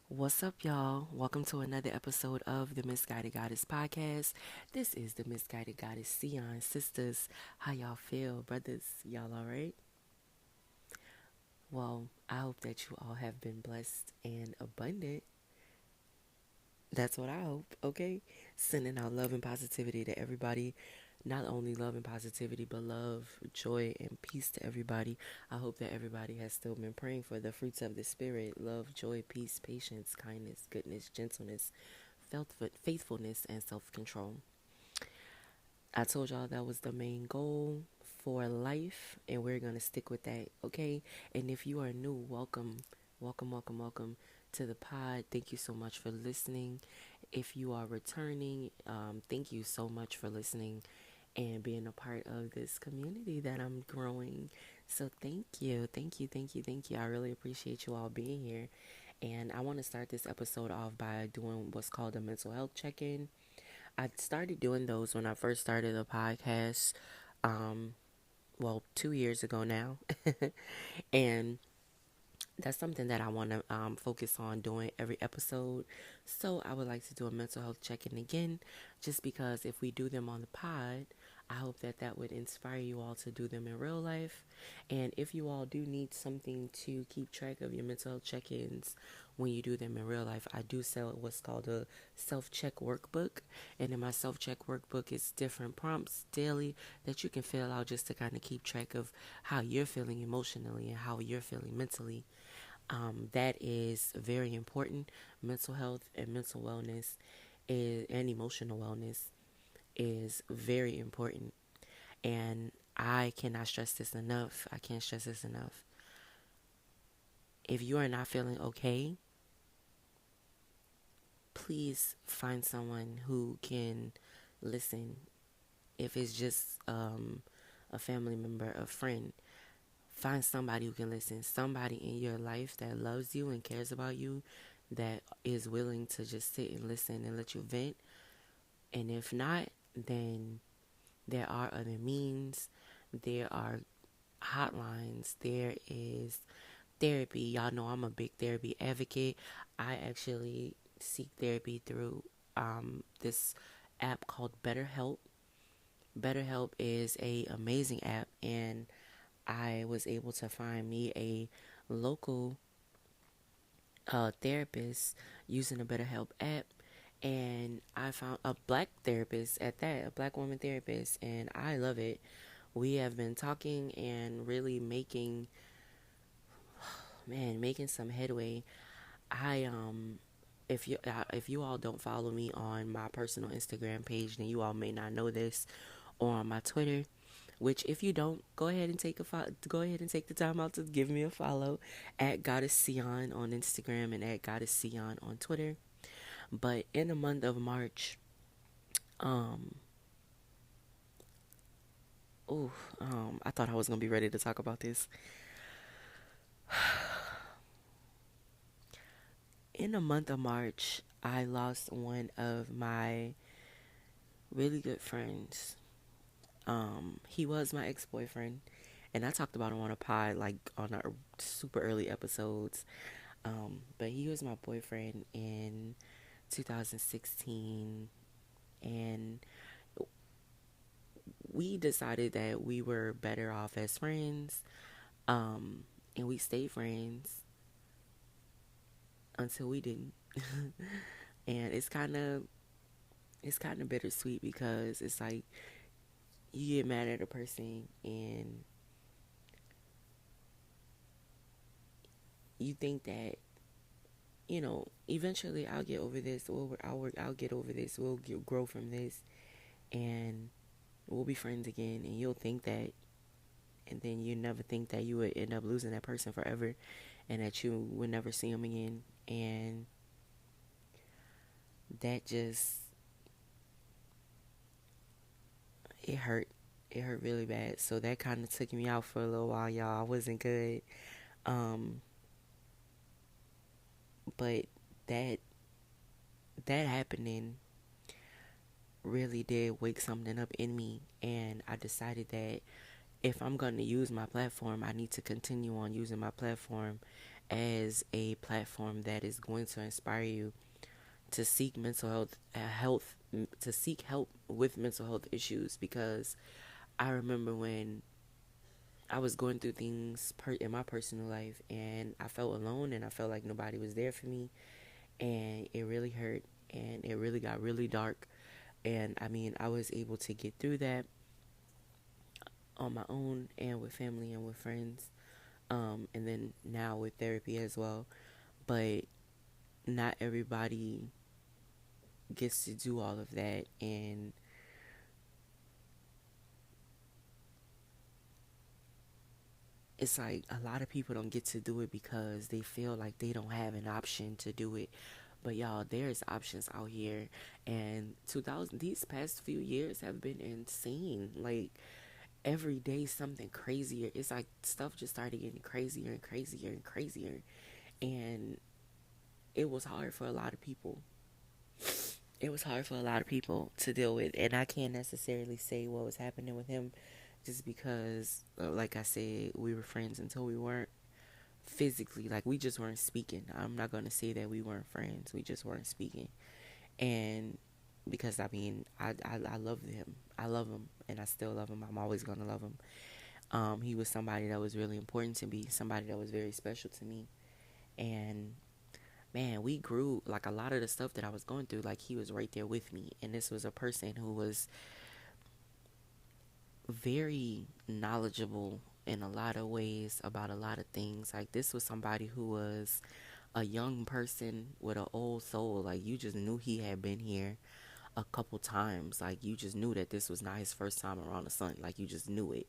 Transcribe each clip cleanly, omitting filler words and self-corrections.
What's up, y'all? Welcome to another episode of the Misguided Goddess podcast. This is the Misguided Goddess Sion sisters. How y'all feel, brothers? Y'all all right? Well, I hope that you all have been blessed and abundant. That's what I hope, okay? Sending out love and positivity to everybody. Not only love and positivity, but love, joy, and peace to everybody. I hope that everybody has still been praying for the fruits of the Spirit: love, joy, peace, patience, kindness, goodness, gentleness, faithfulness, and self control. I told y'all that was the main goal for life, and we're going to stick with that, okay? And if you are new, welcome, welcome to the pod. Thank you so much for listening. If you are returning, thank you so much for listening and being a part of this community that I'm growing. So thank you. I really appreciate you all being here. And I want to start this episode off by doing what's called a mental health check-in. I started doing those when I first started the podcast, um, 2 years ago now. And that's something that I want to focus on doing every episode. So I would like to do a mental health check-in again, just because if we do them on the pod, I hope that that would inspire you all to do them in real life. And if you all do need something to keep track of your mental health check-ins when you do them in real life, I do sell what's called a self-check workbook. And in my self-check workbook, it's different prompts daily that you can fill out just to kind of keep track of how you're feeling emotionally and how you're feeling mentally. That is very important. Mental health and mental wellness and emotional wellness is very important. And I cannot stress this enough. I can't stress this enough. If you are not feeling okay, please find someone who can listen. If it's just a family member, a friend, find somebody who can listen. Somebody in your life that loves you and cares about you, that is willing to just sit and listen and let you vent. And if not, then there are other means. There are hotlines. There is therapy. Y'all know I'm a big therapy advocate. I actually seek therapy through this app called BetterHelp. BetterHelp is a amazing app, and I was able to find me a local therapist using the BetterHelp app, and I found a black therapist at that, a black woman therapist, and I love it. We have been talking and really making some headway. I if you all don't follow me on my personal Instagram page, then you all may not know this, or on my Twitter. Which, if you don't, go ahead and go ahead and take the time out to give me a follow at Goddess Sion on Instagram and at Goddess Sion on Twitter. But in the month of March, um, ooh, I thought I was gonna be ready to talk about this. In the month of March, I lost one of my really good friends. He was my ex-boyfriend, and I talked about him on a pod, like on our super early episodes. But he was my boyfriend in 2016, and we decided that we were better off as friends. And we stayed friends until we didn't. And it's kind of bittersweet, because it's like you get mad at a person and you think that, eventually I'll get over this. I'll get over this. Grow from this, and we'll be friends again. And you'll think that, and then you never think that you would end up losing that person forever, and that you would never see them again. And that just, it hurt. It hurt really bad. So that kind of took me out for a little while, y'all. I wasn't good. Um, but that that happening really did wake something up in me, and I decided that if I'm going to use my platform, I need to continue on using my platform as a platform that is going to inspire you to seek mental health, to seek help with mental health issues. Because I remember when I was going through things in my personal life, and I felt alone, and I felt like nobody was there for me, and it really hurt, and it really got really dark. And I mean, I was able to get through that on my own, and with family and with friends, and then now with therapy as well. But not everybody gets to do all of that, and it's like a lot of people don't get to do it because they feel like they don't have an option to do it. But y'all, there's options out here, and 2000 these past few years have been insane. Like every day something crazier. It's like stuff just started getting crazier and crazier and crazier, and it was hard for a lot of people. It was hard for a lot of people to deal with, and I can't necessarily say what was happening with him, just because, like I said, we were friends until we weren't physically. Like we just weren't speaking. I'm not gonna say that we weren't friends. We just weren't speaking, and because I mean, I love him. I love him, and I still love him. I'm always gonna love him. He was somebody that was really important to me. Somebody that was very special to me, and man, we grew. Like a lot of the stuff that I was going through, like he was right there with me. And this was a person who was very knowledgeable in a lot of ways about a lot of things. Like this was somebody who was a young person with an old soul. Like you just knew he had been here a couple times. Like you just knew that this was not his first time around the sun. Like you just knew it.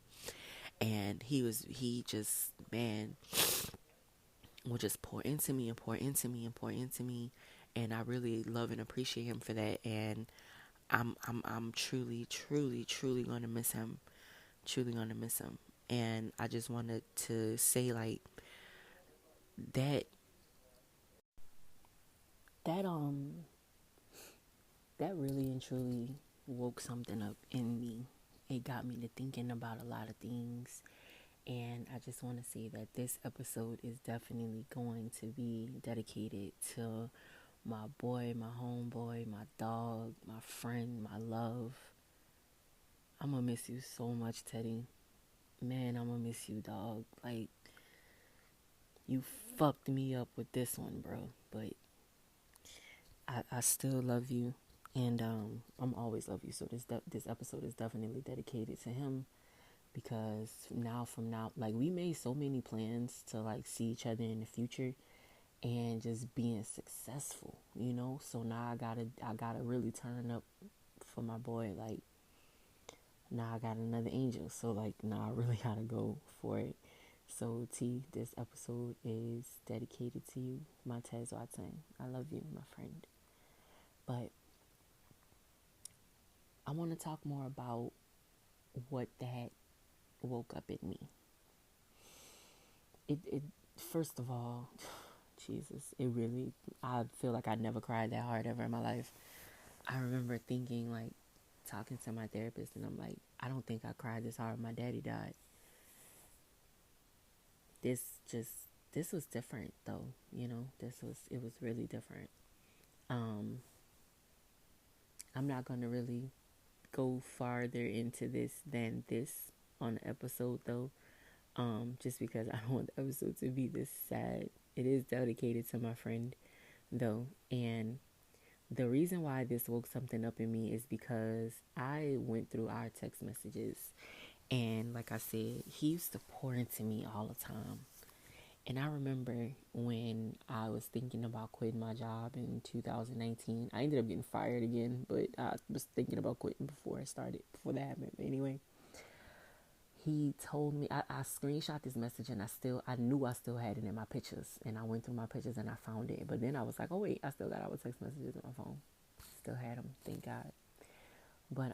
And he just, man, would just pour into me and pour into me and pour into me. And I really love and appreciate him for that. And I'm truly, truly, truly gonna miss him. Truly gonna miss him. And I just wanted to say like that that that really and truly woke something up in me. It got me to thinking about a lot of things. And I just want to say that this episode is definitely going to be dedicated to my boy, my homeboy, my dog, my friend, my love. I'm gonna miss you so much, Teddy. Man, I'm gonna miss you, dog. Like, you fucked me up with this one, bro. But I still love you. And I'm always love you. So this episode is definitely dedicated to him, because from now, like we made so many plans to like see each other in the future and just being successful, you know. So now I gotta really turn up for my boy. Like now I got another angel, so like now I really gotta go for it. So T, this episode is dedicated to you, Montese Watson. I love you, my friend. But I want to talk more about what that woke up in me. It first of all, Jesus, it really, I feel like I never cried that hard ever in my life. I remember thinking, like, talking to my therapist, and I'm like, I don't think I cried this hard when my daddy died. This just, this was different, though, you know, it was really different. Um, I'm not going to really go farther into this than this on the episode, though, just because I don't want the episode to be this sad. It is dedicated to my friend, though, and the reason why this woke something up in me is because I went through our text messages, and like I said, he used to pour into me all the time. And I remember when I was thinking about quitting my job in 2019. I ended up getting fired again, but I was thinking about quitting before that happened. But anyway, he told me, I screenshot this message, and I knew I still had it in my pictures, and I went through my pictures and I found it. But then I was like, oh wait, I still got our text messages on my phone. Still had them, thank God. But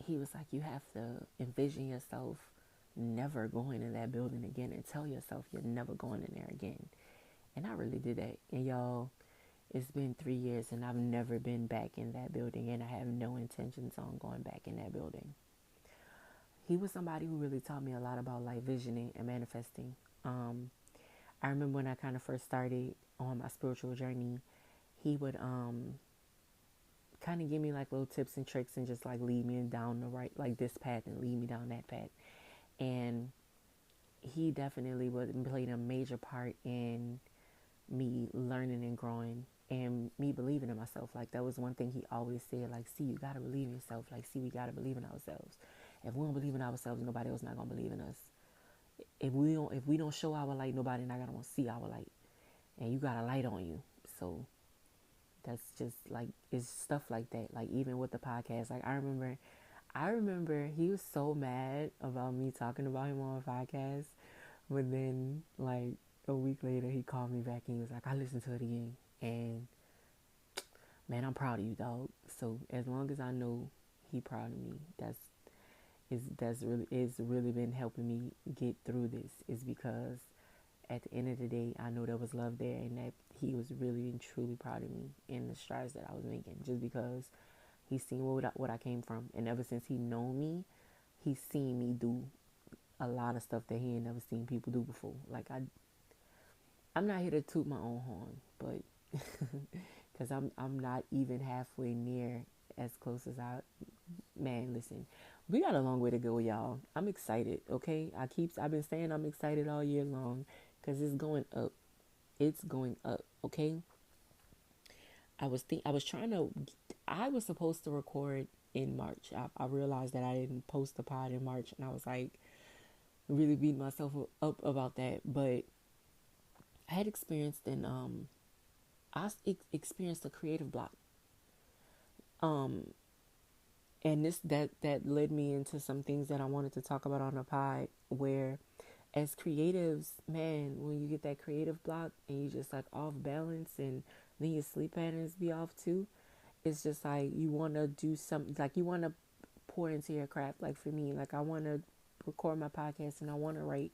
he was like, you have to envision yourself never going in that building again, and tell yourself you're never going in there again. And I really did that. And y'all, it's been 3 years and I've never been back in that building, and I have no intentions on going back in that building. He was somebody who really taught me a lot about light visioning and manifesting. I remember when I kind of first started on my spiritual journey, he would kind of give me like little tips and tricks and just like lead me down the right, like this path and lead me down that path. And he definitely would played a major part in me learning and growing and me believing in myself. Like that was one thing he always said, like, see, you gotta believe in yourself. Like, see, we gotta believe in ourselves. If we don't believe in ourselves, nobody else not gonna believe in us. If we don't show our light, nobody not gonna see our light. And you got a light on you. So that's just like it's stuff like that. Like even with the podcast. Like I remember he was so mad about me talking about him on a podcast. But then like a week later he called me back and he was like, I listened to it again and man, I'm proud of you, dog. So as long as I know he proud of me, that's really been helping me get through this is because at the end of the day, I know there was love there and that he was really and truly proud of me and the strides that I was making just because he's seen what I came from. And ever since he known me, he's seen me do a lot of stuff that he ain't never seen people do before. Like I'm not here to toot my own horn, but because I'm not even halfway near as close as I. Man, listen, we got a long way to go, y'all. I'm excited. Okay, I've been saying I'm excited all year long because it's going up. It's going up. Okay. I was trying to. I was supposed to record in March. I realized that I didn't post the pod in March, and I was like really beating myself up about that. But I had experienced experienced a creative block. Um, and that led me into some things that I wanted to talk about on the pod. Where, as creatives, man, when you get that creative block and you just like off balance, and then your sleep patterns be off too. It's just like you want to do something, like you want to pour into your craft. Like for me, like I want to record my podcast and I want to write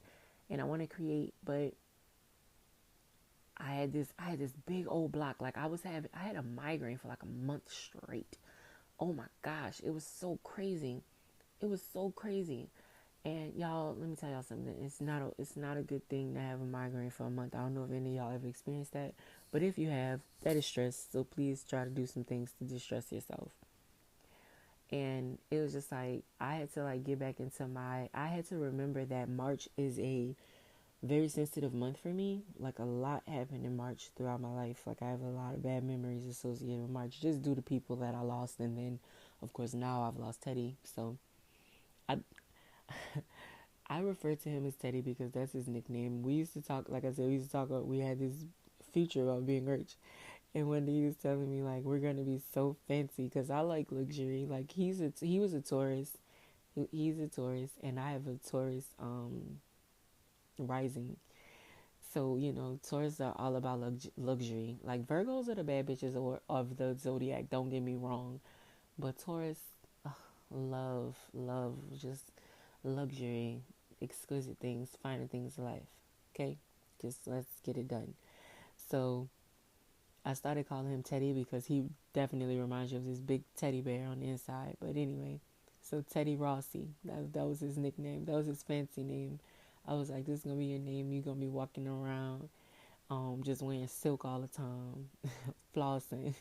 and I want to create, but I had this big old block. Like I had a migraine for like a month straight. Oh my gosh, it was so crazy. It was so crazy. And y'all, let me tell y'all something. It's not a good thing to have a migraine for a month. I don't know if any of y'all ever experienced that, but if you have, that is stress. So please try to do some things to distress yourself. And it was just like I had to like get back into my. I had to remember that March is a very sensitive month for me. Like a lot happened in March throughout my life. Like I have a lot of bad memories associated with March, just due to people that I lost, and then, of course, now I've lost Teddy. So I I refer to him as Teddy because that's his nickname. We used to talk, like I said, we used to talk about, we had this feature about being rich. And one day he was telling me, like, we're going to be so fancy because I like luxury. Like, he was a Taurus. He's a Taurus, and I have a Taurus rising. So, Taurus are all about luxury. Like, Virgos are the bad bitches of the zodiac, don't get me wrong. But Taurus, ugh, love, just luxury, exquisite things, finding things in life. Okay? Just let's get it done. So I started calling him Teddy because he definitely reminds you of this big teddy bear on the inside. But anyway, so Teddy Rossi, that was his nickname. That was his fancy name. I was like, this is going to be your name. You're going to be walking around just wearing silk all the time, flossing.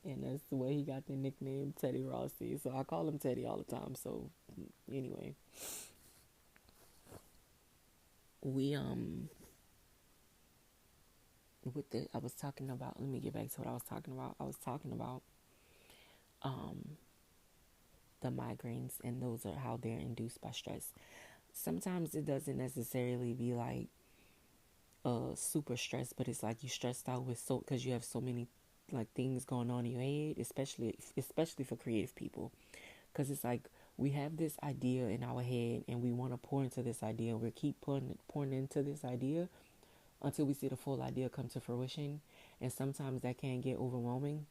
And that's the way he got the nickname Teddy Rossi. So I call him Teddy all the time. So anyway, we I was talking about, let me get back to what I was talking about. I was talking about um the migraines, and those are how they're induced by stress. Sometimes it doesn't necessarily be like super stress, but it's like you stressed out with so because you have so many like things going on in your head, especially for creative people, because it's like we have this idea in our head and we want to pour into this idea, and we keep pouring into this idea until we see the full idea come to fruition. And sometimes that can get overwhelming,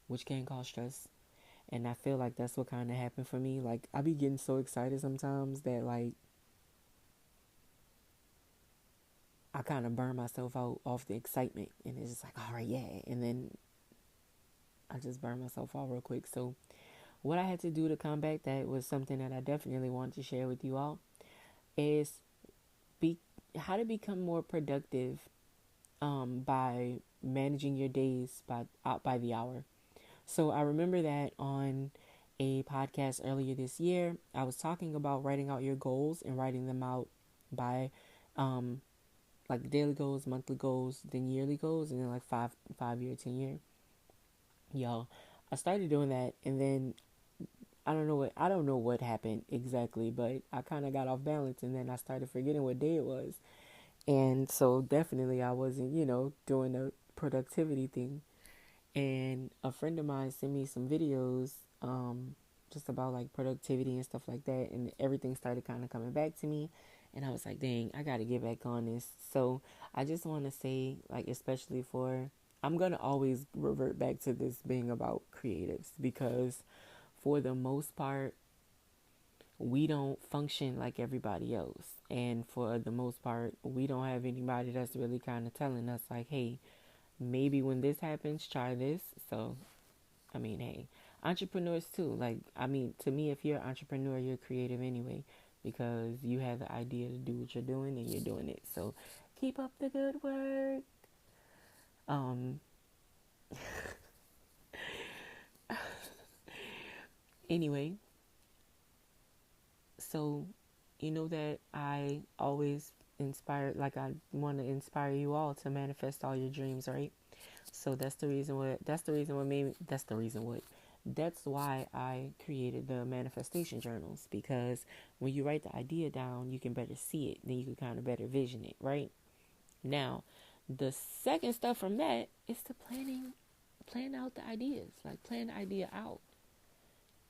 which can cause stress. And I feel like that's what kind of happened for me. Like I be getting so excited sometimes that like I kind of burn myself out off the excitement, and it's just like, all right, yeah, and then I just burn myself out real quick. So what I had to do to combat that was something that I definitely want to share with you all is be how to become more productive by managing your days by out by the hour. So I remember that on a podcast earlier this year, I was talking about writing out your goals and writing them out by um, like daily goals, monthly goals, then yearly goals, and then like 5 year, 10 year. Y'all, I started doing that, and then I don't know what happened exactly, but I kind of got off balance, and then I started forgetting what day it was, and so definitely I wasn't doing the productivity thing. And a friend of mine sent me some videos, just about like productivity and stuff like that, and everything started kind of coming back to me, and I was like, dang, I got to get back on this. So I just want to say, like, especially for, I'm gonna always revert back to this being about creatives, because for the most part we don't function like everybody else, and for the most part we don't have anybody that's really kind of telling us like, hey, maybe when this happens, try this. So I mean, hey, entrepreneurs too. Like, I mean, to me, if you're an entrepreneur, you're creative anyway, because you have the idea to do what you're doing and you're doing it. So keep up the good work. Um, anyway, so you know that I always inspire, like, I want to inspire you all to manifest all your dreams, right? So that's why I created the manifestation journals, because when you write the idea down, you can better see it, then you can kind of better vision it, right? Now, the second step from that is to plan out the ideas, like plan the idea out,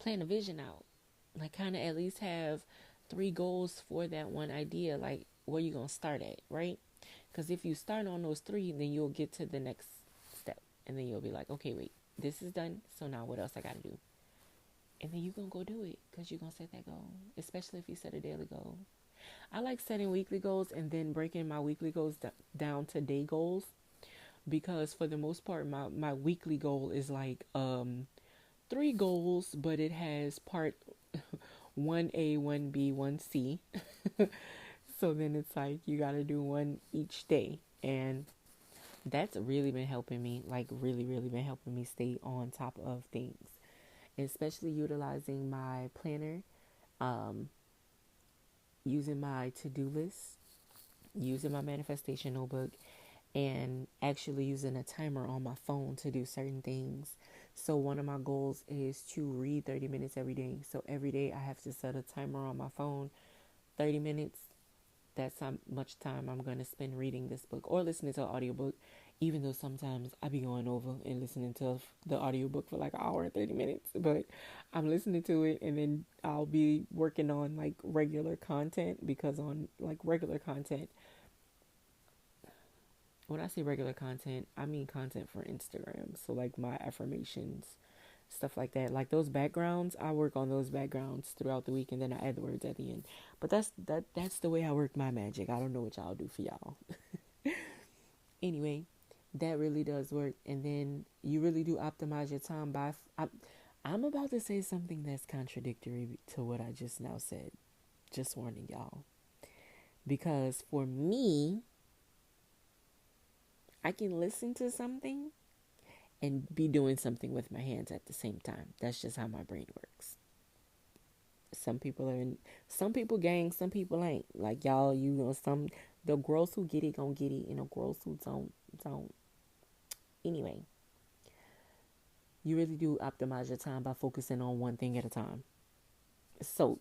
plan the vision out, like kind of at least have three goals for that one idea, like where you gonna start at, right? Because if you start on those three, then you'll get to the next step, and then you'll be like, okay, wait, this is done, so now what else I gotta do? And then you're gonna go do it, because you're gonna set that goal, especially if you set a daily goal. I like setting weekly goals and then breaking my weekly goals down to day goals, because for the most part my weekly goal is like three goals, but it has part 1A, 1B, 1C. So then it's like you got to do one each day. And that's really been helping me, like really, really been helping me stay on top of things, especially utilizing my planner, um, using my to-do list, using my manifestation notebook, and actually using a timer on my phone to do certain things. So one of my goals is to read 30 minutes every day. So every day I have to set a timer on my phone, 30 minutes. That's how much time I'm going to spend reading this book or listening to an audiobook, even though sometimes I be going over and listening to the audiobook for like an hour and 30 minutes. But I'm listening to it, and then I'll be working on like regular content, because on like regular content, when I say regular content, I mean content for Instagram. So like my affirmations, stuff like that. Like those backgrounds, I work on those backgrounds throughout the week, and then I add the words at the end. But that's the way I work my magic. I don't know what y'all do for y'all. Anyway, that really does work. And then you really do optimize your time by I'm about to say something that's contradictory to what I just now said. Just warning y'all. Because for me, I can listen to something and be doing something with my hands at the same time. That's just how my brain works. Some people gang, some people ain't. Like y'all, the girls who get it gonna get it, and the girls who don't. Anyway, you really do optimize your time by focusing on one thing at a time. So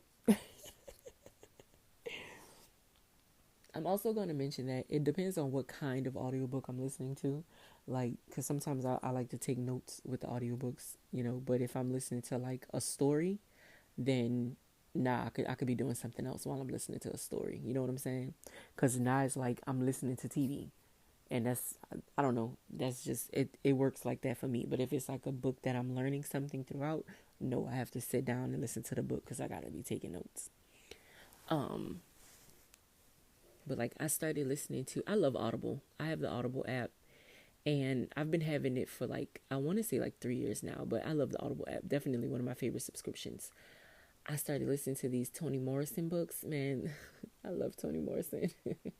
I'm also going to mention that it depends on what kind of audiobook I'm listening to. Like, because sometimes I like to take notes with the audiobooks, but if I'm listening to like a story, then nah, I could be doing something else while I'm listening to a story. You know what I'm saying? Because now it's like I'm listening to TV. And I don't know, that's just, it works like that for me. But if it's like a book that I'm learning something throughout, no, I have to sit down and listen to the book, because I got to be taking notes. Um, But like I started listening to, I love Audible. I have the Audible app, And I've been having it for like, I want to say like 3 years now, but I love the Audible app. Definitely one of my favorite subscriptions. I started listening to these Toni Morrison books. Man, I love Toni Morrison.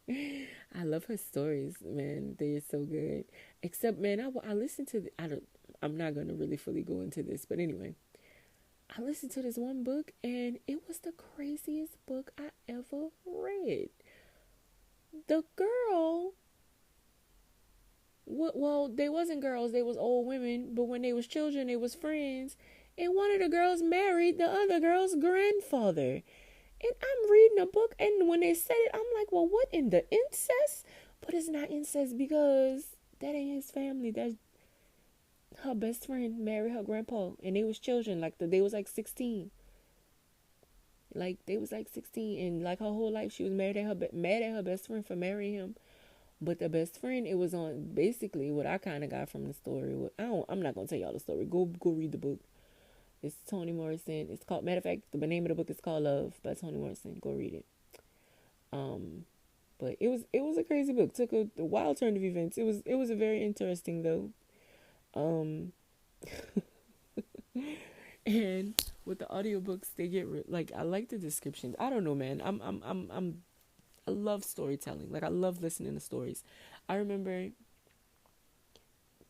I love her stories, man. They're so good. Except, man, I listened to, I'm not going to really fully go into this, but anyway, I listened to this one book and it was the craziest book I ever read. The girl, well, they wasn't girls, they was old women, but when they was children, they was friends. And one of the girls married the other girl's grandfather. And I'm reading a book, and when they said it, I'm like, well, what in the incest? But it's not incest because that ain't his family. That's her best friend married her grandpa, and they was children. Like they was like 16. Like they was like 16, and like her whole life she was mad at her best friend for marrying him. But the best friend, it was on basically what I kind of got from the story. I'm not gonna tell y'all the story. Go read the book. It's Toni Morrison. It's called, matter of fact, the name of the book is called Love by Toni Morrison. Go read it. But it was a crazy book. Took a wild turn of events. It was a very interesting though. Um, and with the audiobooks, they get like, I like the descriptions. I don't know, man. I love storytelling. Like I love listening to stories. I remember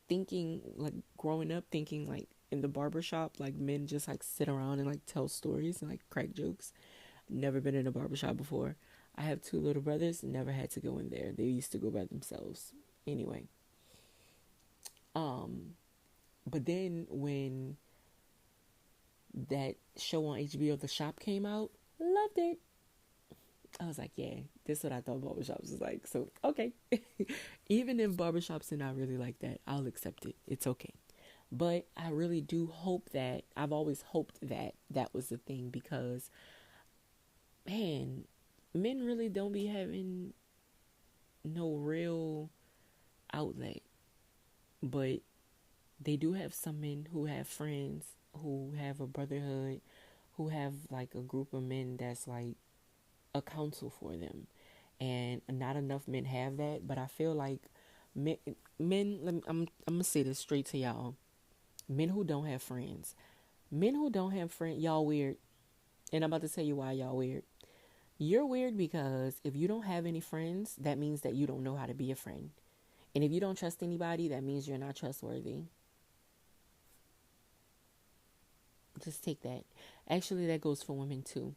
thinking, like growing up, thinking like in the barbershop, like men just like sit around and like tell stories and like crack jokes. Never been in a barbershop before. I have two little brothers, never had to go in there. They used to go by themselves. Anyway. But then when that show on HBO, The Shop, came out, loved it. I was like, yeah, this is what I thought barbershops was like. So, okay. Even if barbershops are not really like that, I'll accept it. It's okay. But I really do hope that, I've always hoped that that was the thing because, man, men really don't be having no real outlet. But they do have some men who have friends, who have a brotherhood, who have like a group of men that's like a counsel for them. And not enough men have that, but I feel like I'm gonna say this straight to y'all. Men who don't have friends. Men who don't have friends, y'all weird. And I'm about to tell you why y'all weird. You're weird because if you don't have any friends, that means that you don't know how to be a friend. And if you don't trust anybody, that means you're not trustworthy. Just take that. Actually, that goes for women too.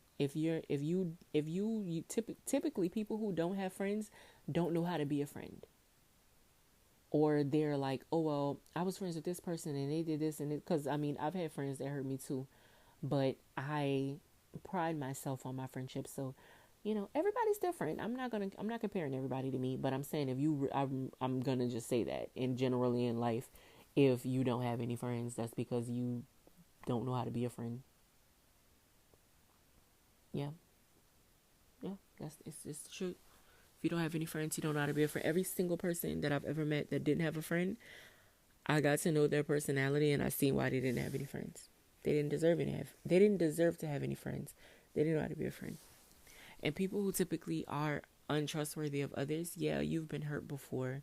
Typically people who don't have friends don't know how to be a friend. Or they're like, oh, well, I was friends with this person and they did this and it, because I mean, I've had friends that hurt me too, but I pride myself on my friendship. So, everybody's different. I'm not comparing everybody to me, but I'm saying I'm going to just say that generally in life, if you don't have any friends, that's because you don't know how to be a friend. Yeah. Yeah. It's just the truth. If you don't have any friends, you don't know how to be a friend. Every single person that I've ever met that didn't have a friend, I got to know their personality and I seen why they didn't have any friends. They didn't deserve to have any friends. They didn't know how to be a friend. And people who typically are untrustworthy of others, yeah, you've been hurt before.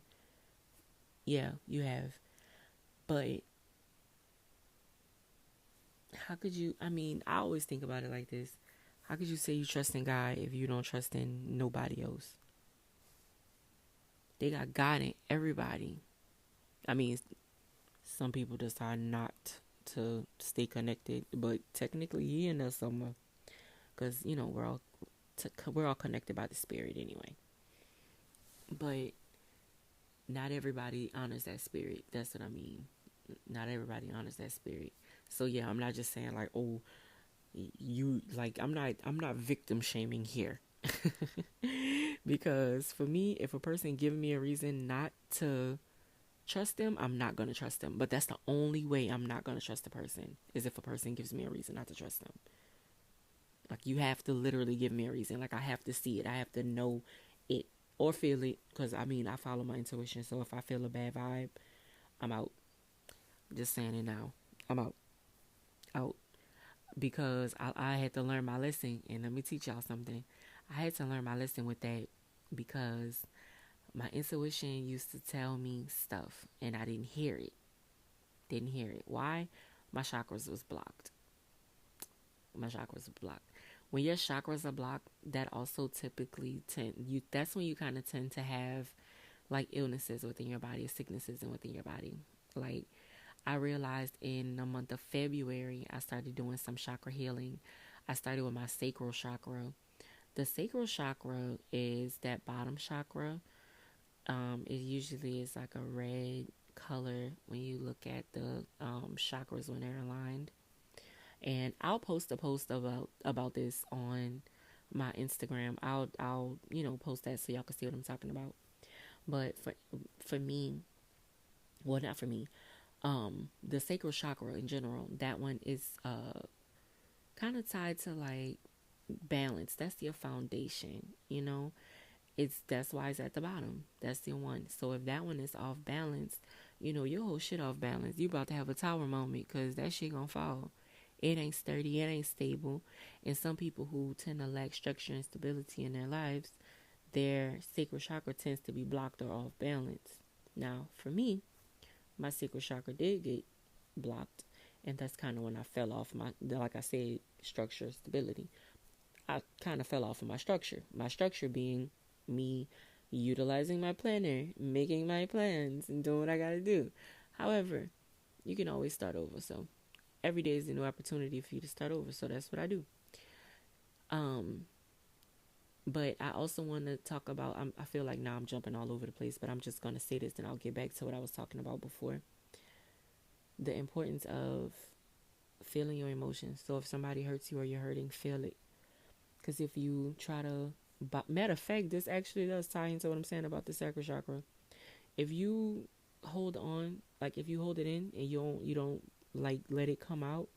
Yeah, you have. But how could you, I always think about it like this. How could you say you trust in God if you don't trust in nobody else? They got God in everybody. Some people decide not to stay connected, but technically he in there somewhere. Because, we're all connected by the Spirit anyway. But not everybody honors that spirit. That's what I mean. Not everybody honors that spirit. So yeah, I'm not just saying like, oh, you like, I'm not victim shaming here. Because for me, if a person giving me a reason not to trust them, I'm not going to trust them. But that's the only way I'm not going to trust a person, is if a person gives me a reason not to trust them. Like, you have to literally give me a reason. Like, I have to see it. I have to know it or feel it. Because, I follow my intuition. So, if I feel a bad vibe, I'm out. I'm just saying it now. I'm out. Out. Because I had to learn my lesson. And let me teach y'all something. I had to learn my lesson with that. Because my intuition used to tell me stuff and I didn't hear it. Didn't hear it. Why? My chakras was blocked. My chakras were blocked. When your chakras are blocked, that also typically that's when you kind of tend to have like illnesses within your body, sicknesses within your body. Like, I realized in the month of February, I started doing some chakra healing. I started with my sacral chakra. The sacral chakra is that bottom chakra. It usually is like a red color when you look at the chakras when they're aligned. And I'll post a post about this on my Instagram. I'll post that so y'all can see what I'm talking about. But for me, well, not for me, the sacral chakra in general, that one is kind of tied to like balance. That's your foundation, that's why it's at the bottom. That's the one. So if that one is off balance, your whole shit off balance. You about to have a tower moment because that shit gonna fall. It ain't sturdy, it ain't stable. And some people who tend to lack structure and stability in their lives, their sacral chakra tends to be blocked or off balance. Now, for me, my sacral chakra did get blocked, and that's kind of when I fell off like I said, structure, stability. I kind of fell off of my structure. My structure being me utilizing my planner, making my plans, and doing what I gotta do. However, you can always start over. So every day is a new opportunity for you to start over. So that's what I do. But I also want to talk about, I feel like now I'm jumping all over the place, but I'm just going to say this and I'll get back to what I was talking about before. The importance of feeling your emotions. So if somebody hurts you or you're hurting, feel it. Because if you try to, matter of fact, this actually does tie into what I'm saying about the sacral chakra. If you hold on, like if you hold it in and you don't like let it come out,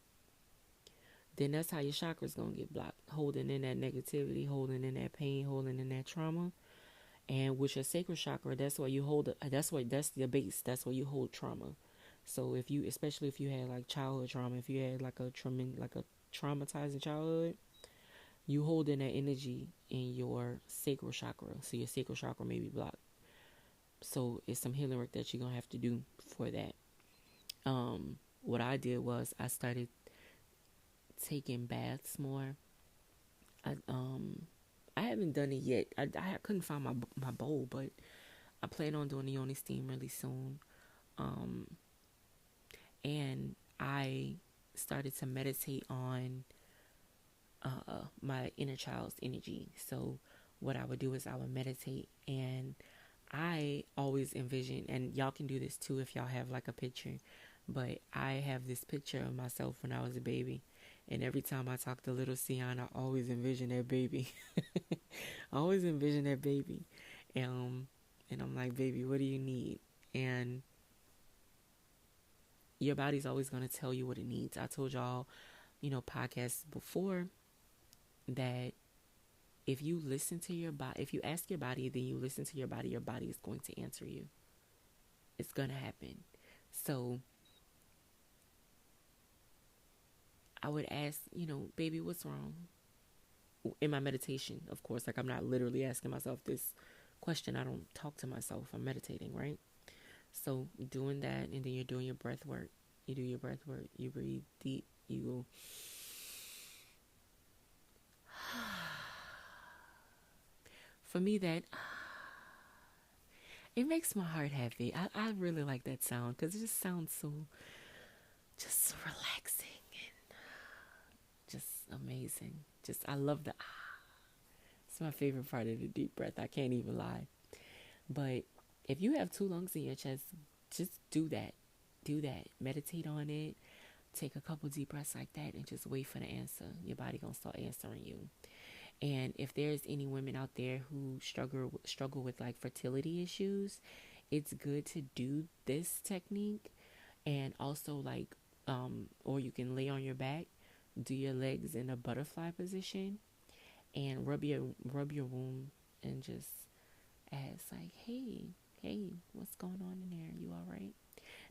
then that's how your chakra's gonna get blocked. Holding in that negativity, holding in that pain, holding in that trauma. And with your sacral chakra, that's where you hold. That's the base. That's where you hold trauma. So especially if you had like childhood trauma, if you had like a traumatizing childhood, you hold in that energy in your sacral chakra. So your sacral chakra may be blocked. So it's some healing work that you're gonna have to do for that. What I did was I started taking baths more. I haven't done it yet. I couldn't find my bowl, but I plan on doing the yoni steam really soon. And I started to meditate on my inner child's energy. So what I would do is I would meditate, and I always envision, and y'all can do this too if y'all have like a picture, but I have this picture of myself when I was a baby. And every time I talk to little Sion, I always envision that baby. I always envision that baby. And I'm like, baby, what do you need? And your body's always going to tell you what it needs. I told y'all, podcasts before that if you listen to your body, if you ask your body, then you listen to your body is going to answer you. It's going to happen. So I would ask, baby, what's wrong? In my meditation, of course, like I'm not literally asking myself this question. I don't talk to myself. I'm meditating, right? So doing that, and then you're doing your breath work. You do your breath work. You breathe deep. You go. For me, that it makes my heart happy. I really like that sound because it just sounds so just relaxing and just amazing. Just I love the It's my favorite part of the deep breath. I can't even lie. But if you have two lungs in your chest, just do that. Do that. Meditate on it. Take a couple deep breaths like that and just wait for the answer. Your body gonna start answering you. And if there's any women out there who struggle with like fertility issues, it's good to do this technique. And also like or you can lay on your back, do your legs in a butterfly position, and rub your womb and just ask like, hey, what's going on in there? You all right?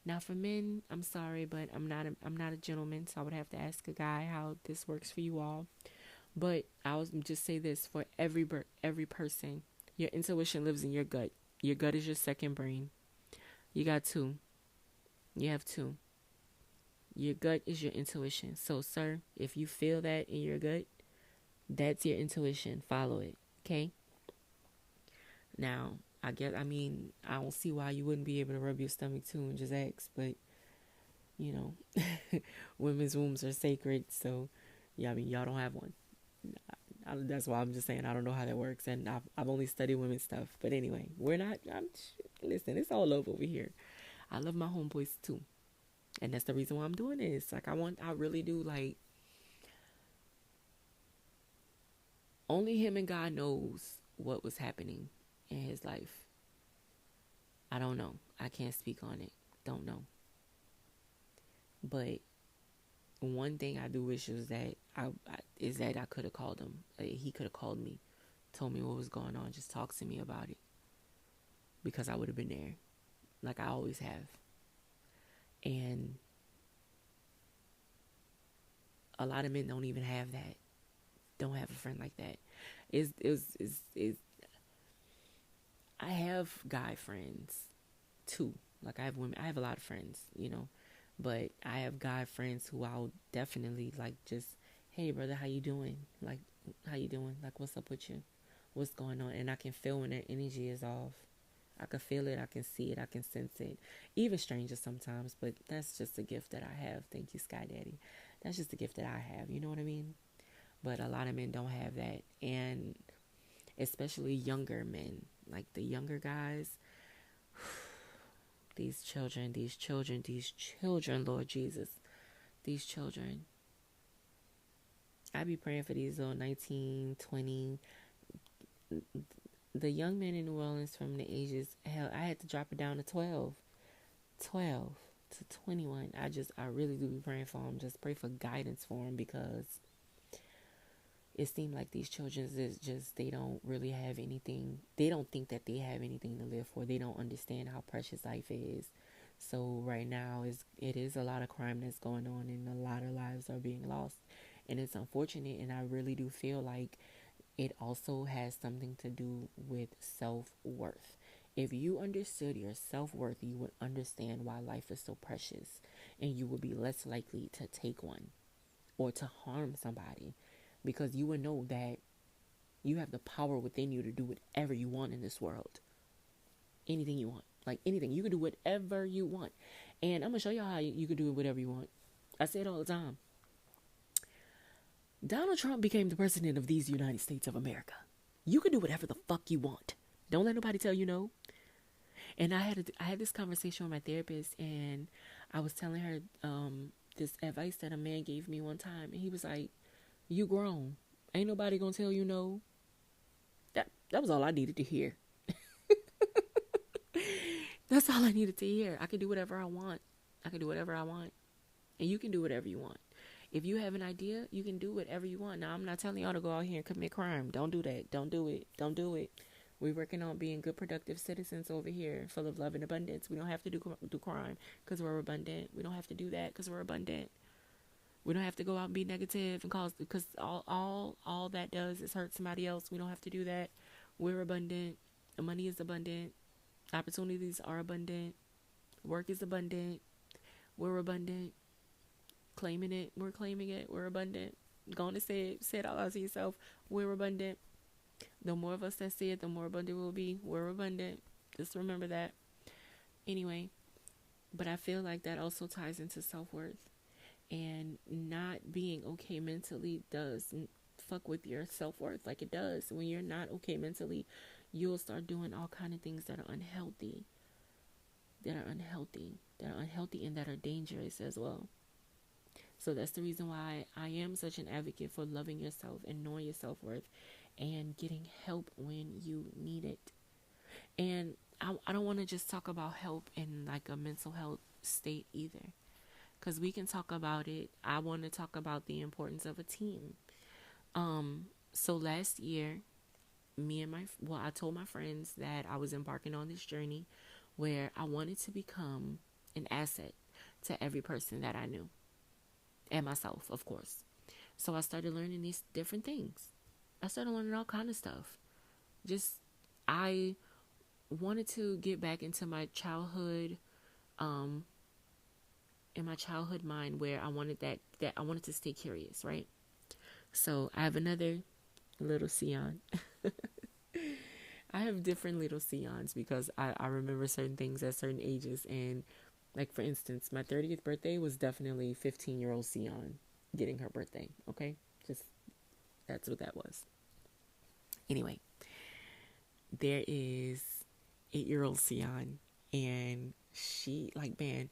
Now for men, I'm sorry, but I'm not a gentleman, so I would have to ask a guy how this works for you all. But I'll just say this for every person: your intuition lives in your gut. Your gut is your second brain. You got two. You have two. Your gut is your intuition. So, sir, if you feel that in your gut, that's your intuition. Follow it. Okay? Now, I don't see why you wouldn't be able to rub your stomach too and just ask, but, you know, women's wombs are sacred, so, yeah, y'all don't have one. That's why I'm just saying I don't know how that works, and I've only studied women's stuff. But anyway, listen, it's all love over here. I love my homeboys too. And that's the reason why I'm doing this. Like, I really do, like, only him and God knows what was happening in his life. I don't know. I can't speak on it. Don't know. But one thing I do wish is that I could have called him. He could have called me, told me what was going on, just talk to me about it. Because I would have been there. Like I always have. And a lot of men don't even have that. Don't have a friend like that. I have guy friends too. Like I have a lot of friends, but I have guy friends who I'll definitely like just, hey brother, how you doing? Like, how you doing? Like, what's up with you? What's going on? And I can feel when their energy is off. I can feel it. I can see it. I can sense it. Even strangers sometimes, but that's just a gift that I have. Thank you, Sky Daddy. That's just a gift that I have. You know what I mean? But a lot of men don't have that. And especially younger men, like the younger guys, these children, Lord Jesus, these children. I be praying for these little 19, 20, the young men in New Orleans from the ages, hell, I had to drop it down to 12 to 21. I really do be praying for them. Just pray for guidance for them, because it seemed like these children is just, they don't really have anything. They don't think that they have anything to live for. They don't understand how precious life is. So right now it is a lot of crime that's going on, and a lot of lives are being lost. And it's unfortunate, and I really do feel like it also has something to do with self-worth. If you understood your self-worth, you would understand why life is so precious, and you would be less likely to take one or to harm somebody, because you would know that you have the power within you to do whatever you want in this world. Anything you want. Like anything. You can do whatever you want. And I'm going to show y'all how you can do whatever you want. I say it all the time. Donald Trump became the president of these United States of America. You can do whatever the fuck you want. Don't let nobody tell you no. And I had this conversation with my therapist, and I was telling her this advice that a man gave me one time, and he was like, "You grown. Ain't nobody gonna tell you no." That was all I needed to hear. That's all I needed to hear. I can do whatever I want. And you can do whatever you want. If you have an idea, you can do whatever you want. Now, I'm not telling y'all to go out here and commit crime. Don't do that. Don't do it. We're working on being good, productive citizens over here, full of love and abundance. We don't have to do crime because we're abundant. We don't have to do that because we're abundant. We don't have to go out and be negative and cause, because all that does is hurt somebody else. We don't have to do that. We're abundant. The money is abundant. Opportunities are abundant. Work is abundant. We're abundant. Claiming it. We're claiming it. We're abundant. Going to say it out loud to yourself. We're abundant. The more of us that say it, the more abundant we'll be. We're abundant. Just remember that. Anyway, but I feel like that also ties into self-worth. And not being okay mentally does fuck with your self-worth, like it does. When you're not okay mentally, you'll start doing all kind of things that are unhealthy. And that are dangerous as well. So that's the reason why I am such an advocate for loving yourself and knowing your self-worth and getting help when you need it. And I don't want to just talk about help in like a mental health state either, because we can talk about it. I want to talk about the importance of a team. So last year, I told my friends that I was embarking on this journey where I wanted to become an asset to every person that I knew, and myself, of course. So I started learning these different things. I started learning all kind of stuff. wanted to get back into my childhood, um, in my childhood mind, where I wanted that I wanted to stay curious, right? So I have another little Sion. I have different little Sions because I remember certain things at certain ages. And, like, for instance, my 30th birthday was definitely 15-year-old Sion getting her birthday. Okay? Just, that's what that was. Anyway, there is 8-year-old Sion. And she, like, man,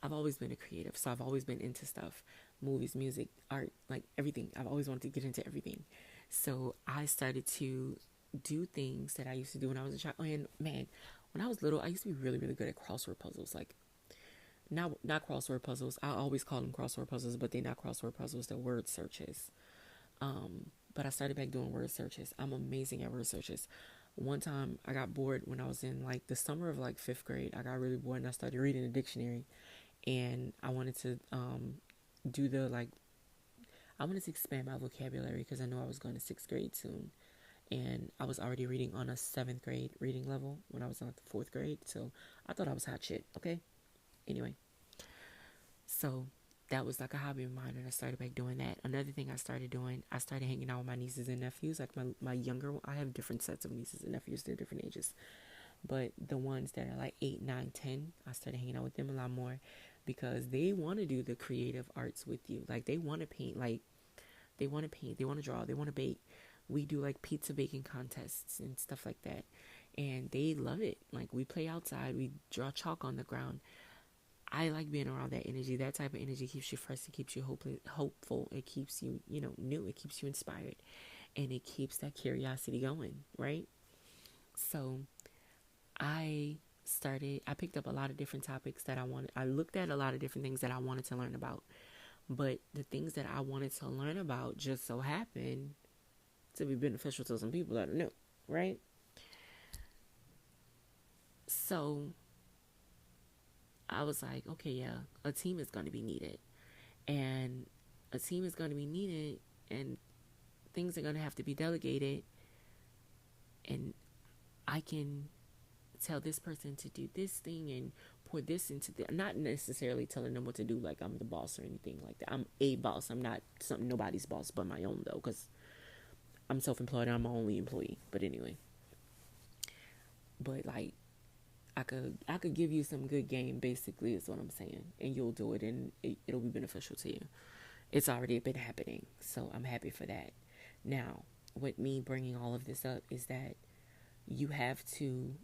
I've always been a creative. So I've always been into stuff: movies, music, art, like everything. I've always wanted to get into everything. So I started to do things that I used to do when I was a child. And man, when I was little, I used to be really, really good at crossword puzzles. Like, not crossword puzzles. I always call them crossword puzzles, but they're not crossword puzzles. They're word searches. But I started back doing word searches. I'm amazing at word searches. One time I got bored when I was in like the summer of like 5th grade. I got really bored and I started reading a dictionary, and I wanted to do the like I wanted to expand my vocabulary because I knew I was going to 6th grade soon. And I was already reading on a 7th grade reading level when I was in like the 4th grade. So I thought I was hot shit, okay? Anyway, so that was like a hobby of mine, and I started back doing that. Another thing I started doing, I started hanging out with my nieces and nephews. Like my younger, I have different sets of nieces and nephews. They're different ages. But the ones that are like 8, 9, 10, I started hanging out with them a lot more because they want to do the creative arts with you. Like, they want to paint, they want to paint, they want to draw, they want to bake. We do like pizza baking contests and stuff like that. And they love it. Like, we play outside, we draw chalk on the ground. I like being around that energy. That type of energy keeps you fresh. It keeps you hopeful. It keeps you, new. It keeps you inspired. And it keeps that curiosity going, right? So I picked up a lot of different topics that I wanted. I looked at a lot of different things that I wanted to learn about. But the things that I wanted to learn about just so happened to be beneficial to some people that are new, right? So I was like, okay, yeah, a team is going to be needed. And a team is going to be needed, and things are going to have to be delegated. And I can tell this person to do this thing and pour this into the, not necessarily telling them what to do like I'm the boss or anything like that. I'm a boss. I'm not nobody's boss but my own, though, because I'm self-employed and I'm my only employee. But anyway, but like, I could give you some good game, basically, is what I'm saying, and you'll do it, and it'll be beneficial to you. It's already been happening, so I'm happy for that. Now, with me bringing all of this up is that you have to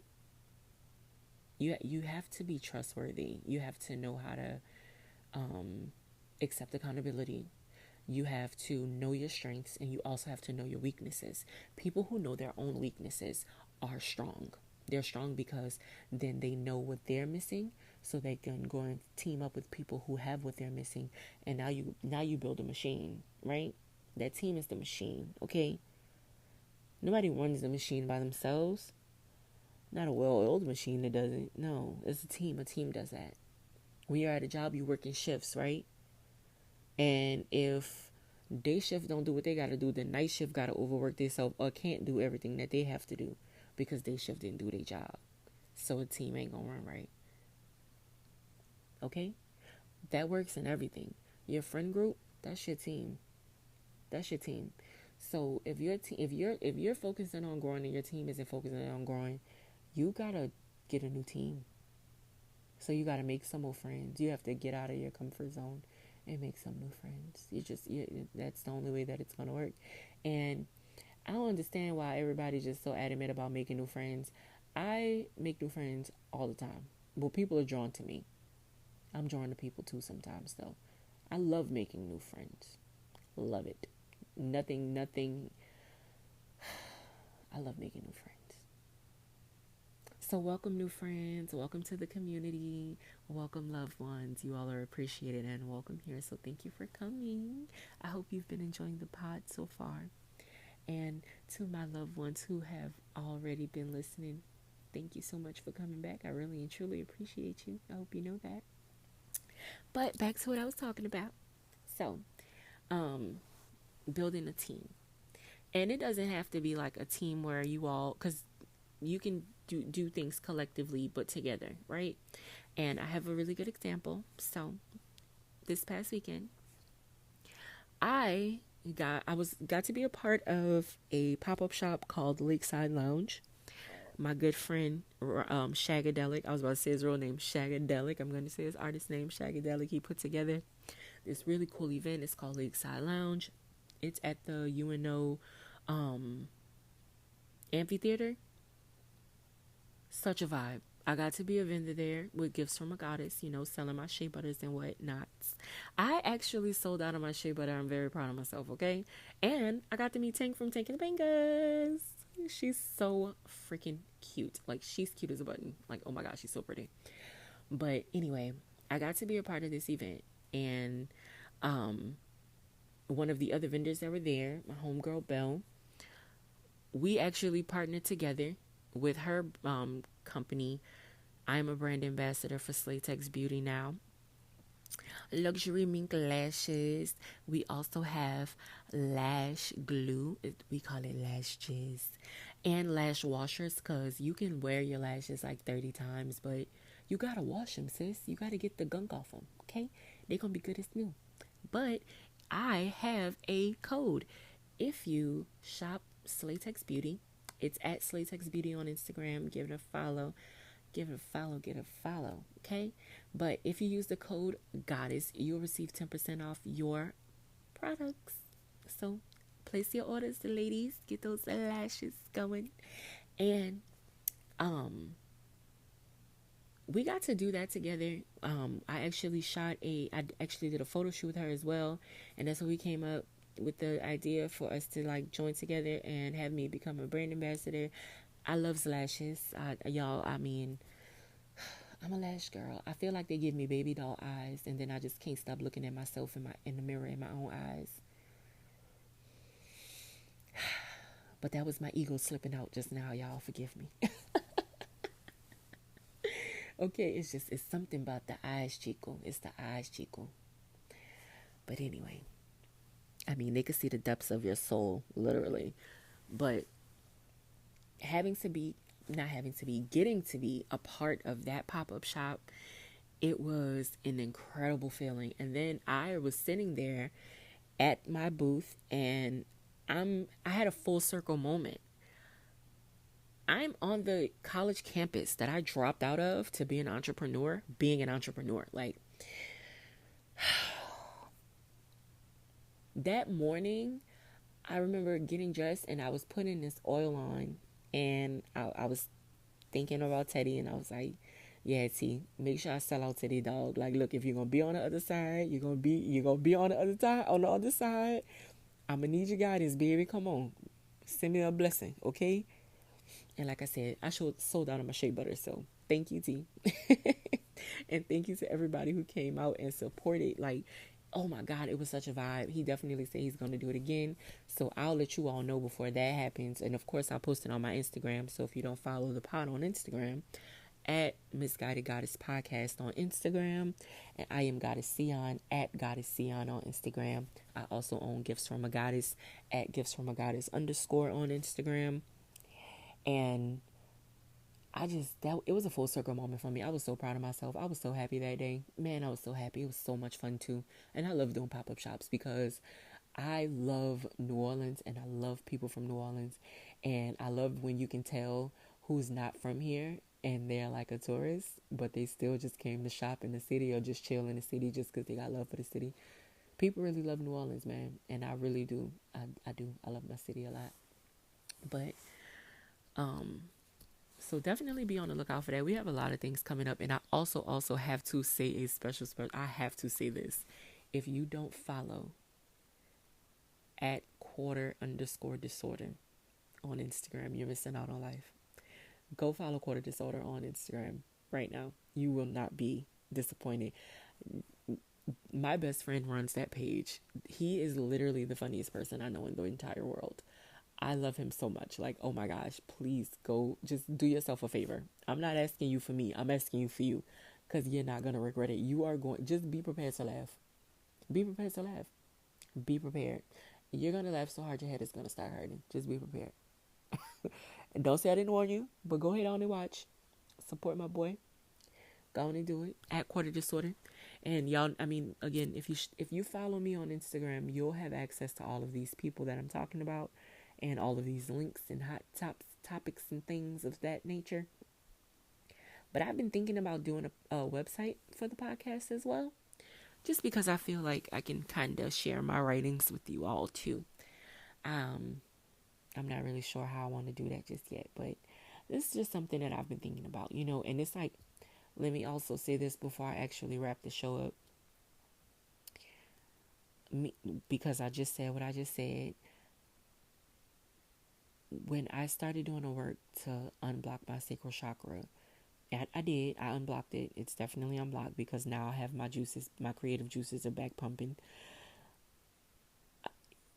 be trustworthy. You have to know how to accept accountability. You have to know your strengths, and you also have to know your weaknesses. People who know their own weaknesses are strong. They're strong because then they know what they're missing, so they can go and team up with people who have what they're missing. And now you build a machine, right? That team is the machine, okay? Nobody runs the machine by themselves. Not a well-oiled machine that does it. No, it's a team. A team does that. When you're at a job, you work in shifts, right? And if day shift don't do what they got to do, then night shift got to overwork themselves or can't do everything that they have to do because day shift didn't do their job. So a team ain't going to run right. Okay? That works in everything. Your friend group, that's your team. That's your team. So if you're focusing on growing and your team isn't focusing on growing, you got to get a new team. So you got to make some more friends. You have to get out of your comfort zone and make some new friends. That's the only way that it's going to work. And I don't understand why everybody's just so adamant about making new friends. I make new friends all the time. Well, people are drawn to me. I'm drawn to people too sometimes, though. I love making new friends. Love it. Nothing. I love making new friends. So welcome, new friends. Welcome to the community. Welcome, loved ones. You all are appreciated and welcome here. So thank you for coming. I hope you've been enjoying the pod so far. And to my loved ones who have already been listening, thank you so much for coming back. I really and truly appreciate you. I hope you know that. But back to what I was talking about. So, building a team. And it doesn't have to be like a team where you all, because you can do things collectively but together, right? And I have a really good example. So this past weekend, I got to be a part of a pop-up shop called Lakeside Lounge. My good friend Shagadelic, I was about to say his real name, Shagadelic. I'm going to say his artist name, Shagadelic. He put together this really cool event. It's called Lakeside Lounge. It's at the UNO amphitheater. Such a vibe. I got to be a vendor there with gifts from a goddess, selling my shea butters and whatnot. I actually sold out of my shea butter. I'm very proud of myself, okay? And I got to meet Tank from Tank and the Bangers. She's so freaking cute. Like, she's cute as a button. Like, oh my gosh, she's so pretty. But anyway, I got to be a part of this event. And one of the other vendors that were there, my homegirl Belle, we actually partnered together with her company. I'm a brand ambassador for Slaytex Beauty now. Luxury mink lashes. We also have lash glue. We call it lash jizz. And lash washers, because you can wear your lashes like 30 times, but you gotta wash them, sis. You gotta get the gunk off them, okay? They're gonna be good as new. But I have a code. If you shop Slaytex Beauty, it's at Slaytex Beauty on Instagram. Give it a follow. Give it a follow. Get a follow. Okay? But if you use the code Goddess, you'll receive 10% off your products. So place your orders, the ladies. Get those lashes going. And we got to do that together. I actually did a photo shoot with her as well. And that's when we came up with the idea for us to like join together and have me become a brand ambassador. I love lashes. I mean, I'm a lash girl. I feel like they give me baby doll eyes, and then I just can't stop looking at myself in the mirror in my own eyes. But that was my ego slipping out just now, y'all. Forgive me. Okay, it's something about the eyes, Chico. It's the eyes, Chico. But anyway, I mean, they could see the depths of your soul, literally. But getting to be a part of that pop-up shop, it was an incredible feeling. And then I was sitting there at my booth, and I had a full circle moment. I'm on the college campus that I dropped out of to be an entrepreneur, being an entrepreneur. Like, that morning, I remember getting dressed and I was putting this oil on, and I was thinking about Teddy, and I was like, yeah, T, make sure I sell out Teddy, dog. Like, look, if you're gonna be on the other side, you're gonna be on the other side. I'm gonna need your guidance, baby. Come on. Send me a blessing, okay? And like I said, I sold out of my shea butter, so thank you, T. And thank you to everybody who came out and supported. Like, oh my God, it was such a vibe. He definitely said he's going to do it again. So I'll let you all know before that happens. And of course, I'll post it on my Instagram. So if you don't follow the pod on Instagram, at Misguided Goddess Podcast on Instagram. And I am Goddess Sion at Goddess Sion on Instagram. I also own Gifts from a Goddess at Gifts from a Goddess _ on Instagram. And it was a full circle moment for me. I was so proud of myself. I was so happy that day. Man, I was so happy. It was so much fun too. And I love doing pop-up shops because I love New Orleans and I love people from New Orleans. And I love when you can tell who's not from here and they're like a tourist, but they still just came to shop in the city or just chill in the city just because they got love for the city. People really love New Orleans, man. And I really do. I do. I love my city a lot. But, so definitely be on the lookout for that. We have a lot of things coming up. And I also have to say I have to say this. If you don't follow at @quarter_disorder on Instagram, you're missing out on life. Go follow Quarter Disorder on Instagram right now. You will not be disappointed. My best friend runs that page. He is literally the funniest person I know in the entire world. I love him so much. Like, oh my gosh, please go. Just do yourself a favor. I'm not asking you for me. I'm asking you for you. Because you're not going to regret it. Just be prepared to laugh. Be prepared to laugh. Be prepared. You're going to laugh so hard your head is going to start hurting. Just be prepared. Don't say I didn't warn you, but go ahead on and watch. Support my boy. Go on and do it at Quarter Disorder. And y'all, I mean, again, if you follow me on Instagram, you'll have access to all of these people that I'm talking about, and all of these links and hot topics and things of that nature. But I've been thinking about doing a website for the podcast as well, just because I feel like I can kind of share my writings with you all too. I'm not really sure how I want to do that just yet, but this is just something that I've been thinking about, and it's like, let me also say this before I actually wrap the show up. Because I just said what I just said. When I started doing the work to unblock my sacral chakra, I did. I unblocked it. It's definitely unblocked because now I have my juices, my creative juices are back pumping.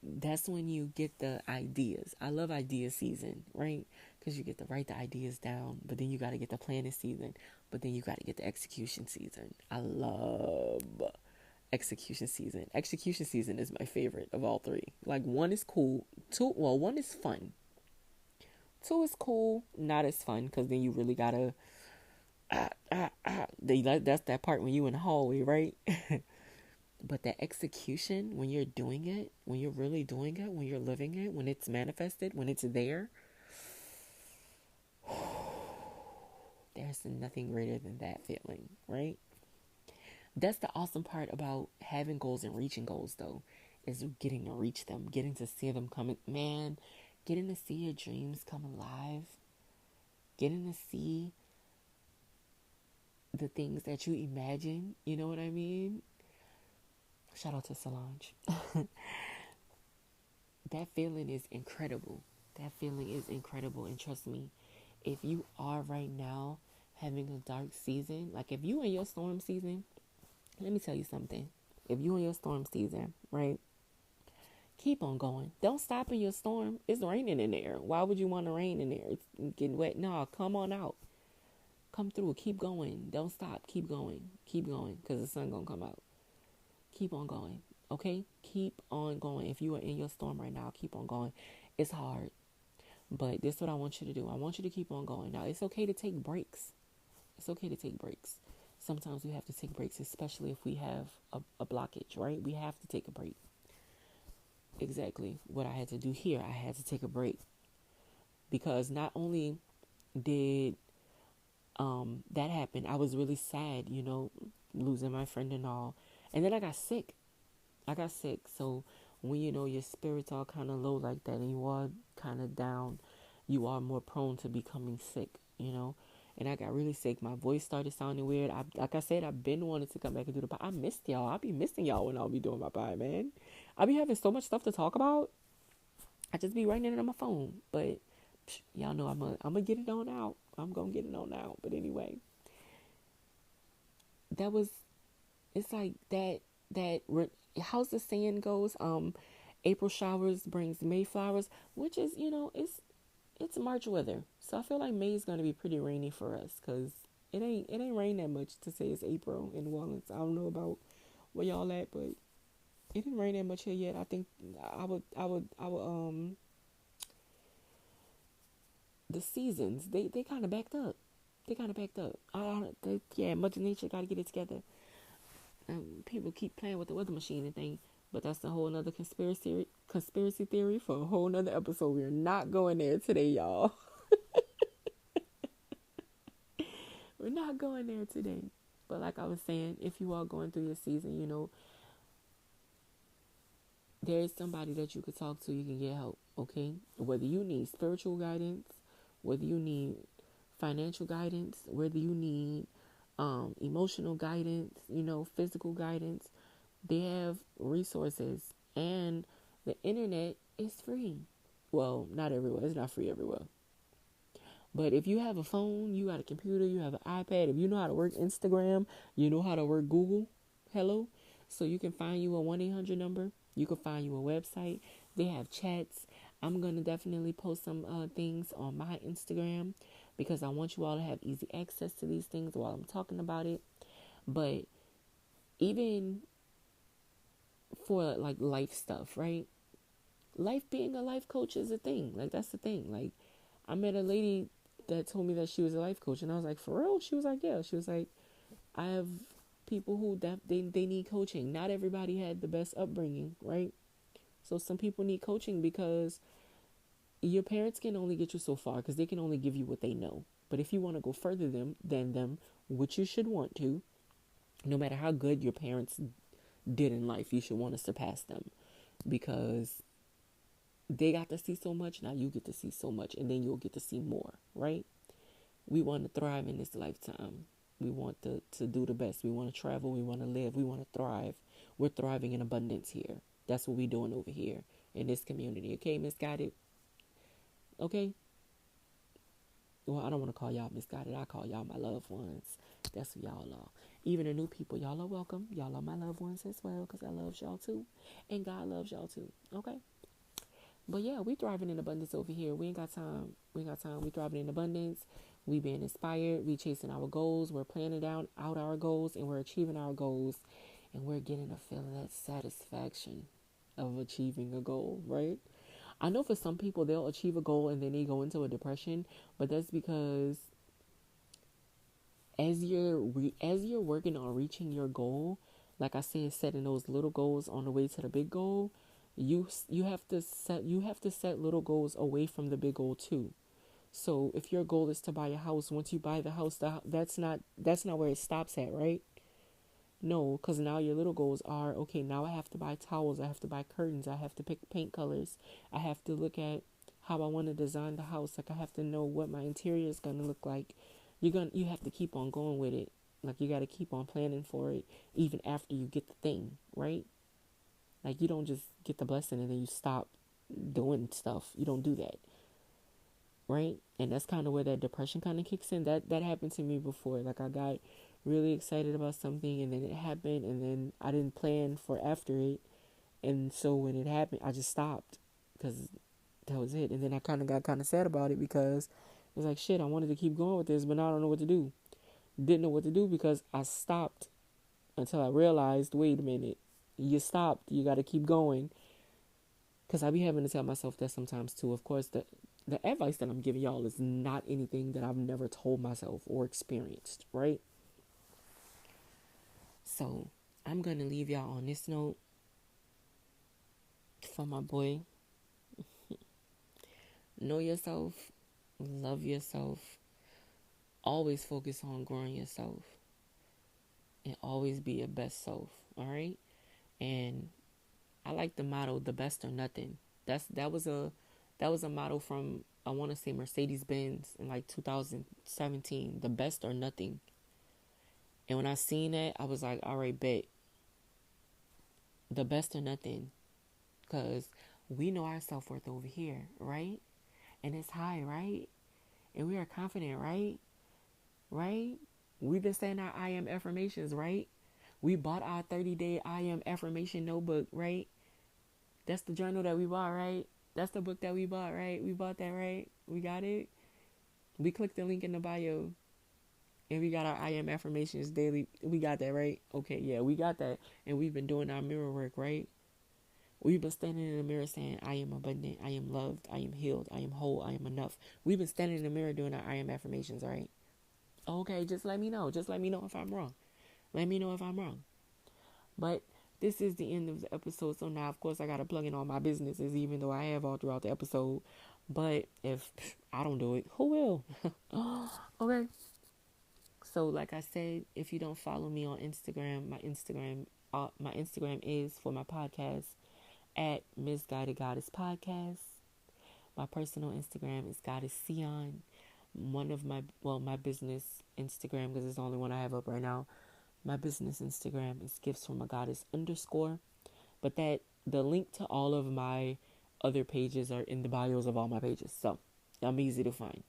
That's when you get the ideas. I love idea season, right? Because you get to write the ideas down, but then you got to get the planning season, but then you got to get the execution season. I love execution season. Execution season is my favorite of all three. Like, one is cool. One is fun. Two is cool, not as fun, because then you really got to, that's that part when you in the hallway, right? But that execution, when you're doing it, when you're really doing it, when you're living it, when it's manifested, when it's there, there's nothing greater than that feeling, right? That's the awesome part about having goals and reaching goals, though, is getting to reach them, getting to see them coming. Man, getting to see your dreams come alive, getting to see the things that you imagine, you know what I mean? Shout out to Solange. That feeling is incredible. That feeling is incredible. And trust me, if you are right now having a dark season, like if you in your storm season, let me tell you something. If you in your storm season, right, keep on going. Don't stop in your storm. It's raining in there. Why would you want to rain in there? It's getting wet. No, come on out. Come through. Keep going. Don't stop. Keep going. Keep going, because the sun gonna come out. Keep on going, okay? Keep on going. If you are in your storm right now, keep on going. It's hard, but this is what I want you to do. I want you to keep on going. Now, it's okay to take breaks. It's okay to take breaks. Sometimes we have to take breaks, especially if we have a blockage, right? We have to take a break. Exactly what I had to do here. I had to take a break because not only did that happen, I was really sad, losing my friend and all. And then I got sick. So when your spirits are kind of low like that and you are kind of down, you are more prone to becoming sick, And I got really sick. My voice started sounding weird. Like I said, I've been wanting to come back and do the pod. I missed y'all. I'll be missing y'all when I'll be doing my pod, man. I'll be having so much stuff to talk about. I just be writing it on my phone. But y'all know I'm gonna get it on out. I'm gonna get it on out. But anyway, it's like that how's the saying goes, April showers brings May flowers, which is, it's March weather. So I feel like May is going to be pretty rainy for us, because it ain't rain that much to say it's April in New Orleans. I don't know about where y'all at, but it didn't rain that much here yet. I think I would the seasons, they kind of backed up. Mother Nature got to get it together. People keep playing with the weather machine and thing, but that's a whole nother conspiracy theory for a whole nother episode. We're not going there today, y'all. We're not going there today. But like I was saying, if you are going through your season, there is somebody that you could talk to. You can get help, okay? Whether you need spiritual guidance, whether you need financial guidance, whether you need emotional guidance, physical guidance, they have resources, and the internet is free. Well, not everywhere. It's not free everywhere. But if you have a phone, you got a computer, you have an iPad, if you know how to work Instagram, you know how to work Google, hello. So you can find you a 1-800 number. You can find you a website. They have chats. I'm going to definitely post some things on my Instagram, because I want you all to have easy access to these things while I'm talking about it. But even for like life stuff, right? Life, being a life coach is a thing. Like, that's the thing. Like, I met a lady that told me that she was a life coach, and I was like, for real? She was like, yeah. She was like, I have people who they need coaching. Not everybody had the best upbringing, right? So some people need coaching because your parents can only get you so far because they can only give you what they know. But if you want to go further than them, which you should want to, no matter how good your parents did in life, you should want to surpass them because they got to see so much. Now you get to see so much, and then you'll get to see more, right? We want to thrive in this lifetime. We want to do the best. We want to travel. We want to live. We want to thrive. We're thriving in abundance here. That's what we're doing over here in this community. Okay, Misguided? Okay? Well, I don't want to call y'all Misguided. I call y'all my loved ones. That's who y'all are. Even the new people, y'all are welcome. Y'all are my loved ones as well because I love y'all too. And God loves y'all too. Okay? But yeah, we thriving in abundance over here. We ain't got time. We ain't got time. We thriving in abundance. We being inspired. We chasing our goals. We're planning out our goals and we're achieving our goals. And we're getting a feeling that satisfaction of achieving a goal, right? I know for some people they'll achieve a goal and then they go into a depression, but that's because as you're working on reaching your goal, like I said, setting those little goals on the way to the big goal, you have to set little goals away from the big goal too. So if your goal is to buy a house, once you buy the house, that's not where it stops at, right? No, because now your little goals are, okay, now I have to buy towels, I have to buy curtains, I have to pick paint colors, I have to look at how I want to design the house. Like I have to know what my interior is gonna look like. You have to keep on going with it. Like you got to keep on planning for it even after you get the thing, right? Like you don't just get the blessing and then you stop doing stuff. You don't do that, right? And that's kind of where that depression kind of kicks in. That happened to me before. Like I got really excited about something and then it happened and then I didn't plan for after it. And so when it happened, I just stopped because that was it. And then I kind of got kind of sad about it because it's like, shit, I wanted to keep going with this, but now I don't know what to do. Didn't know what to do because I stopped until I realized, wait a minute, you stopped. You got to keep going. Because I be having to tell myself that sometimes too. Of course, the advice that I'm giving y'all is not anything that I've never told myself or experienced, right? So I'm going to leave y'all on this note for my boy. Know yourself, love yourself, always focus on growing yourself, and always be your best self, all right? And I like the motto, the best or nothing. That was a motto from, I want to say, Mercedes Benz in like 2017, the best or nothing. And when I seen that, I was like, all right, bet, the best or nothing, because we know our self-worth over here, right? And it's high, right? And we are confident, right? Right? We've been saying our I am affirmations, right? We bought our 30-day I am affirmation notebook, right? That's the journal that we bought, right? That's the book that we bought, right? We bought that, right? We got it. We clicked the link in the bio and we got our I am affirmations daily. We got that, right? Okay, yeah, we got that. And we've been doing our mirror work, right? We've been standing in the mirror saying, I am abundant, I am loved, I am healed, I am whole, I am enough. We've been standing in the mirror doing our I am affirmations, right? Okay, just let me know. Just let me know if I'm wrong. Let me know if I'm wrong. But this is the end of the episode. So now, of course, I got to plug in all my businesses, even though I have all throughout the episode. But if I don't do it, who will? Okay. So, like I said, if you don't follow me on Instagram, my Instagram is for my podcast at Misguided Goddess Podcast. My personal Instagram is Goddess Sion. One of my business Instagram, because it's the only one I have up right now. My business Instagram is gifts from a goddess _ but the link to all of my other pages are in the bios of all my pages. So I'm easy to find.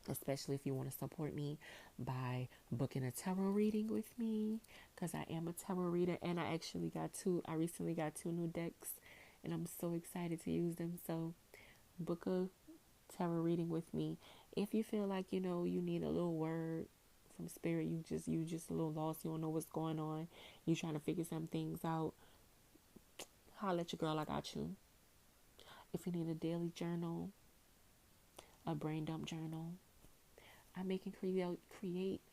Especially if you want to support me by booking a tarot reading with me, because I am a tarot reader and I recently got 2 new decks and I'm so excited to use them. So book a tarot reading with me. If you feel like, you need a little word from spirit, you just a little lost, you don't know what's going on, you trying to figure some things out, holla at your girl, I got you. If you need a daily journal, a brain dump journal. I make and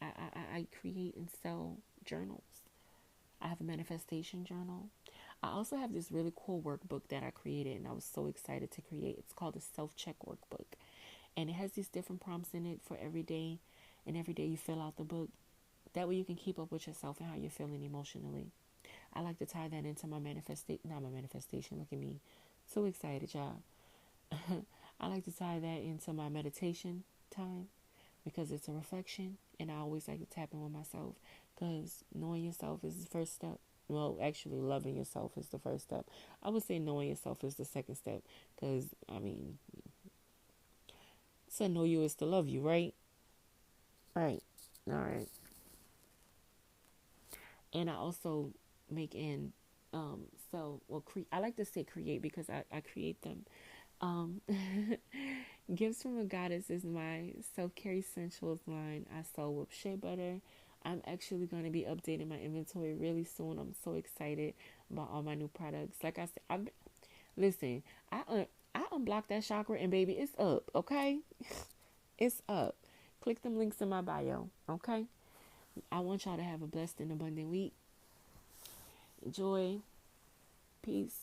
I create and sell journals. I have a manifestation journal. I also have this really cool workbook that I created and I was so excited to create. It's called the self-check workbook. And it has these different prompts in it for every day. And every day you fill out the book. That way you can keep up with yourself and how you're feeling emotionally. I like to tie that into my manifestation. Look at me. So excited, y'all. I like to tie that into my meditation time because it's a reflection and I always like to tap in with myself because knowing yourself is the first step. Well, actually, loving yourself is the first step. I would say knowing yourself is the second step because, I mean, to know you is to love you, right? Right. All right. And I also make and I like to say create because I create them. Um, Gifts from a Goddess is my self-care essentials line. I sell with shea butter. I'm actually going to be updating my inventory really soon. I'm so excited about all my new products. Like I said, listen, I unblocked that chakra and baby, it's up, okay? It's up. Click them links in my bio, okay? I want y'all to have a blessed and abundant week. Joy, peace,